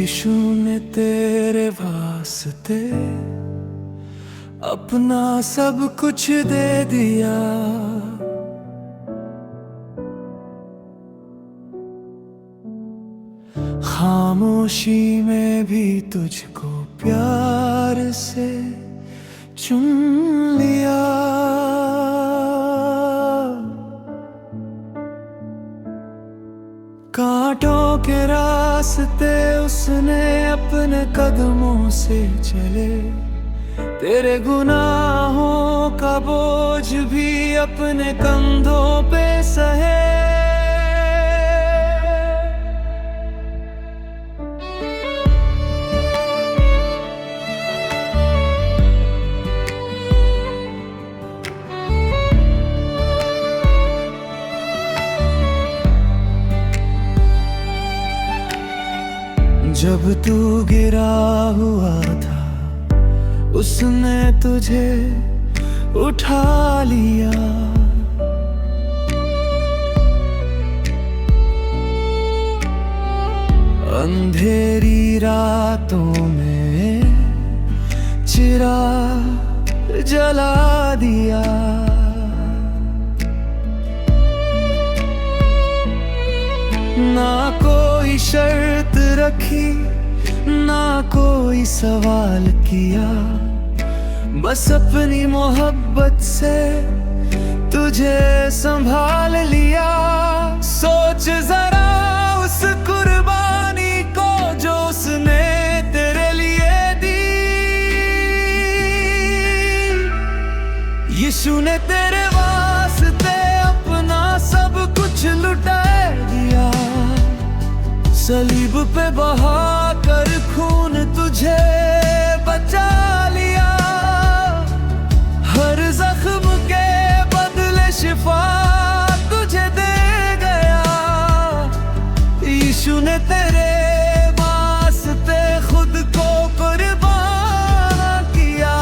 यीशु ने तेरे वास्ते अपना सब कुछ दे दिया। खामोशी में भी तुझको प्यार से चुन लिया। कांटों के रास्ते उसने अपने कदमों से चले, तेरे गुनाहों का बोझ भी अपने कंधों पे सहे। जब तू गिरा हुआ था उसने तुझे उठा लिया। अंधेरी रातों में चिराग जला दिया। ना कोई शर्त रखी, ना कोई सवाल किया, बस अपनी मोहब्बत से तुझे संभाल लिया। सोच जरा उस कुर्बानी को जो उसने तेरे लिए दी। यीशु ने तेरे वास्ते अपना सब कुछ लुटा दिया। सलीब पे बहा कर खून तुझे बचा लिया। हर जख्म के बदले शिफा तुझे दे गया। यीशु ने तेरे वास्ते खुद को कुर्बान किया।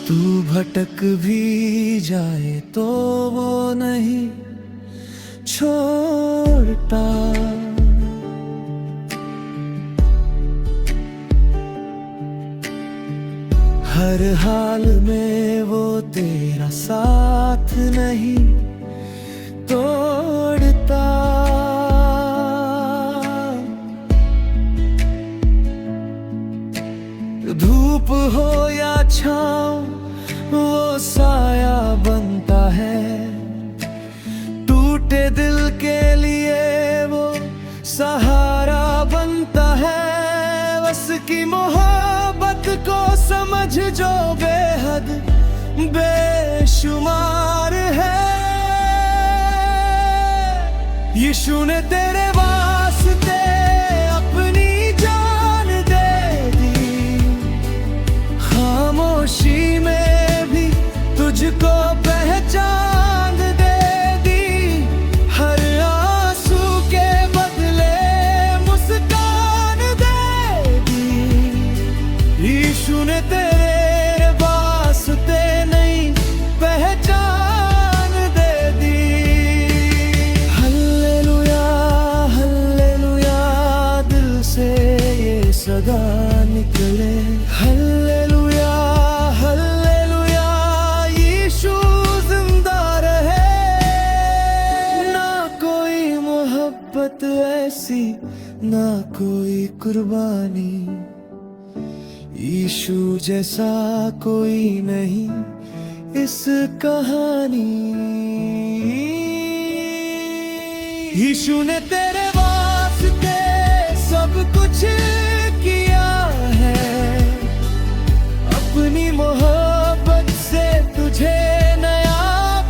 तू भटक भी जाए तो वो नहीं छोड़ता। हर हाल में वो तेरा साथ नहीं तोड़ता। धूप हो या छाँव वो साया बनता है। टूटे दिल के लिए वो सहारा बनता है। बस की मोहब्बत को समझ जो बेहद बेशुमार है। यीशु ने तेरे वास्ते अपनी जान दे दी। खामोशी में भी तुझको पहचान दे दी। हर आंसू के बदले मुस्कान दे दी। यीशु ने तेरे वास्ते नई पहचान दे दी। हल्लेलुया हल्लेलुया दिल से ये सदा निकले। हल्लेलुया हल्लेलुया यीशु जिंदा रहे। ना कोई मोहब्बत ऐसी, ना कोई कुर्बानी, यीशु जैसा कोई नहीं इस कहानी। यीशु ने तेरे वास्ते सब कुछ किया है। अपनी मोहब्बत से तुझे नया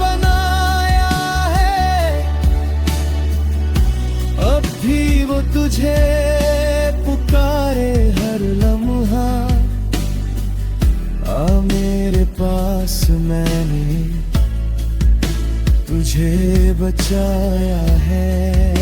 बनाया है। अब भी वो तुझे पुकारे हर लम्हा। आ मेरे पास मैंने तुझे बचाया है।